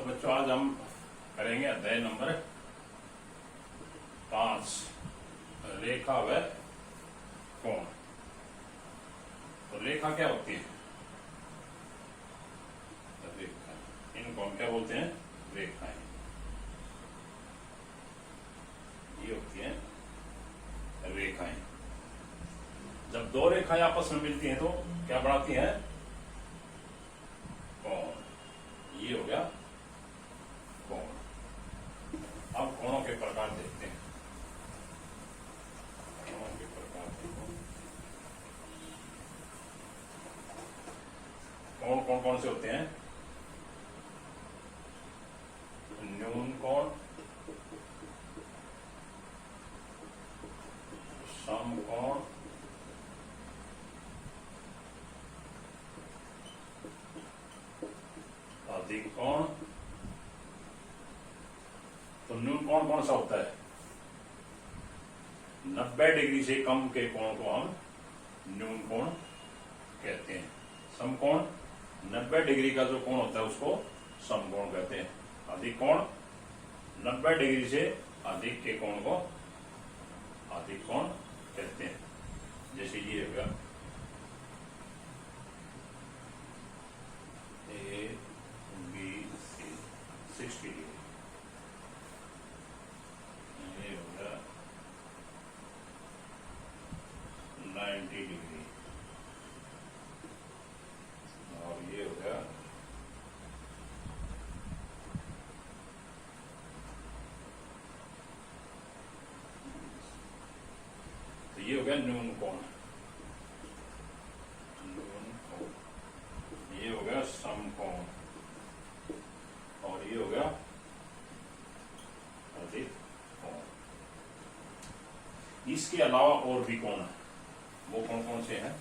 बच्चों आज हम करेंगे अध्याय नंबर 5 रेखा व कोण। तो रेखा क्या होती है? रेखा, इनको हम क्या बोलते हैं? रेखाएं। ये होती है रेखाएं। जब दो रेखाएं आपस में मिलती हैं तो क्या बनाती हैं? कोण। ये हो गया कोण। अब कोणों के प्रकार देखते हैं। कोणों के प्रकार देखो। कोण कौन कौन से होते हैं? न्यून कोण, समकोण, अधिक कोण। तो न्यून कोण कौन सा होता है? 90 डिग्री से कम के कोण को हम न्यून कोण कहते हैं। समकोण 90 डिग्री का जो कोण होता है उसको समकोण कहते हैं। अधिक कोण 90 डिग्री से अधिक के कोण को अधिक कोण कहते हैं। जैसे ये हो गया ए बी सी 60 डिग्री, ये हो गया 90 डिग्री, और ये हो गया ये हो गया न्यून कोण। न्यून कोण, ये हो गया समकोण, और ये हो गया अधिक कोण। इसके अलावा और भी कोण है, वो कौन कौन से हैं?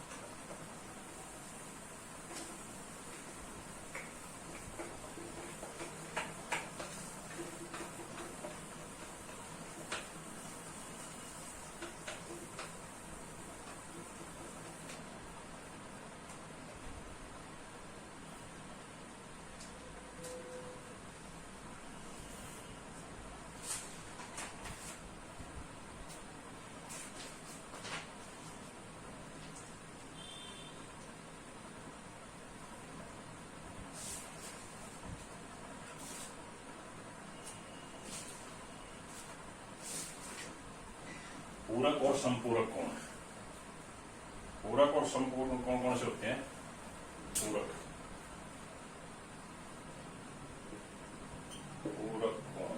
पूरक और संपूरक कोण। पूरक और संपूरक कौन कौन से होते हैं? पूरक, पूरक कोण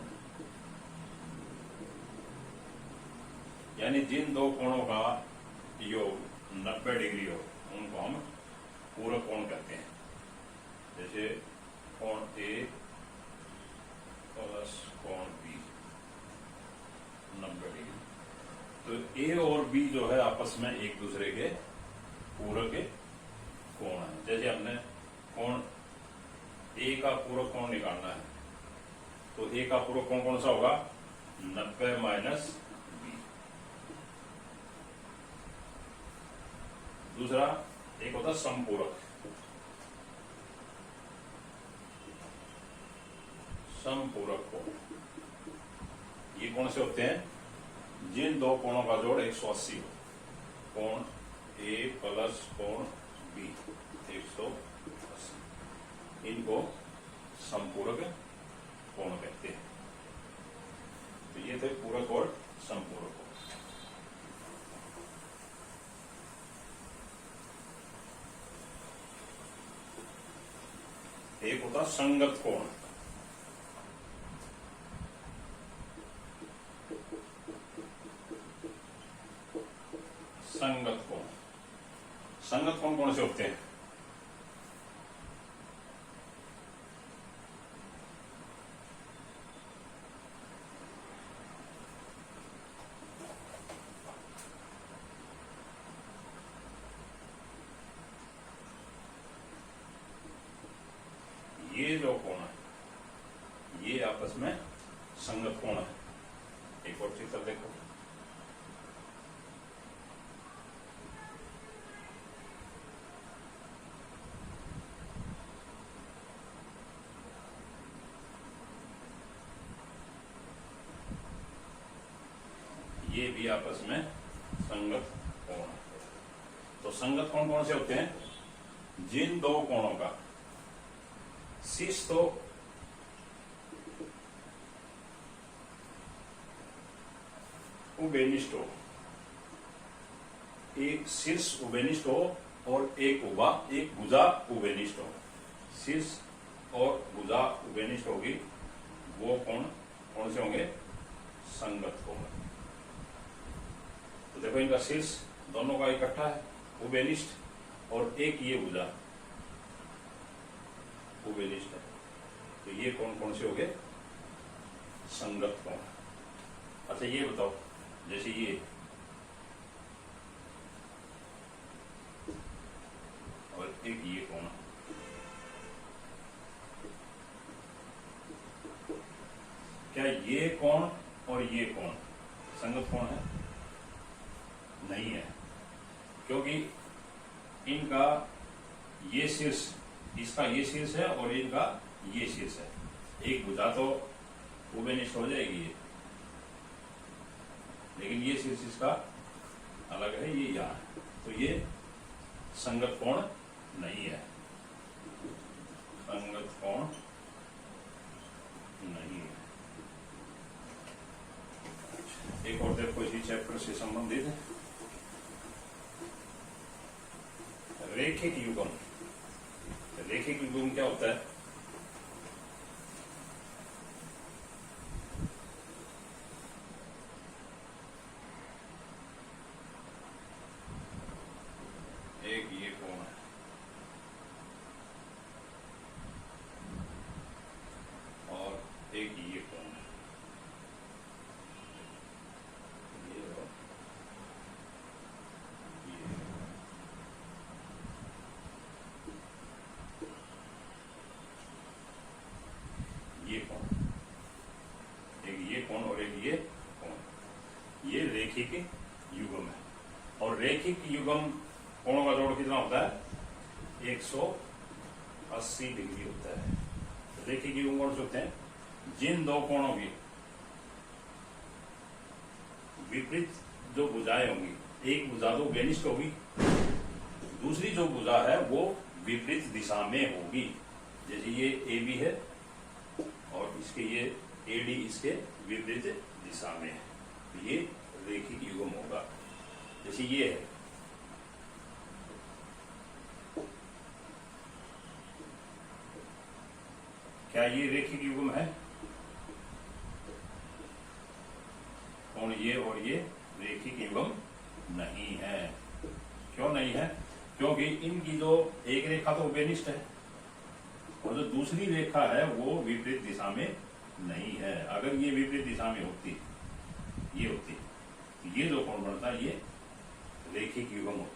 यानी जिन दो कोणों का योग 90 डिग्री हो उनको हम पूरक कोण कहते हैं। जैसे कोण ए प्लस कोण बी 90 डिग्री। तो ए और बी जो है आपस में एक दूसरे के पूरक कोण है। जैसे हमने कोण ए का पूरक कोण निकालना है तो ए का पूरक कोण कौन सा होगा? 90 माइनस बी। दूसरा एक होता है समपूरक। समपूरक कोण ये कौन से होते हैं? जिन दो कोणों का जोड़ 180 हो। कोण ए प्लस कोण बी 180, इनको संपूरक कोण कहते हैं। तो ये थे पूरक और संपूरक कोण। एक होता संगत कोण। संगत कोण, संगत कोण कौन से होते हैं? ये जो कोण है ये आपस में संगत कोण है। एक और चित्र देखो, ये भी आपस में संगत कोण है। तो संगत कोण कौन से होते हैं? जिन दो कोणों का शीर्ष तो उभयनिष्ठ हो, एक शीर्ष उभयनिष्ठ हो और एक भुजा उभयनिष्ठ हो। शीर्ष और भुजा उभयनिष्ठ होगी, वो कोण कौन से होंगे? संगत कोण। तो देखो इनका शीर्ष दोनों का इकट्ठा है उभयनिष्ठ, और एक ये भुजा उभयनिष्ठ है, तो ये कोण कौन से हो गए? संगत कोण। अच्छा ये बताओ, जैसे ये और एक ये कोण, क्या ये कोण और ये कोण संगत कोण है? नहीं है, क्योंकि इनका ये शीर्ष, इसका ये शीर्ष है और इनका ये शीर्ष है। एक भुजा तो उभयनिष्ठ हो जाएगी ये, लेकिन ये शीर्ष इसका अलग है, ये यहाँ है, तो ये संगत कोण नहीं है। संगत कोण नहीं है। एक और देखो इसी चैप्टर से संबंधित है, रेखिक युग्म। रेखिक युग्म क्या होता है? एक ये कोण है और एक ये कोण है, ये और ये कोण, एक ये कोण और एक ये कोण, ये रेखिक युग्म है। और रेखिक युग्म कोणों का जोड़ कितना होता है? 180 डिग्री होता है। रेखिक युग्म कौन से होते हैं? जिन दो कोणों की विपरीत जो भुजाएं होंगी, एक भुजा तो उभयनिष्ठ होगी, दूसरी जो भुजा है वो विपरीत दिशा में होगी। जैसे ये ए बी है और इसके ये ए डी इसके विपरीत दिशा में है, तो ये रेखिक युग्म होगा। जैसे ये है, क्या ये रेखिक युग्म है? कौन? ये और ये रेखिक युग्म नहीं है। क्यों नहीं है? क्योंकि इनकी जो एक रेखा तो उभयनिष्ठ है और जो दूसरी रेखा है वो विपरीत दिशा में नहीं है। अगर ये विपरीत दिशा में होती, ये होती, ये जो कोण बनता है ये रेखिक युग्म होता है।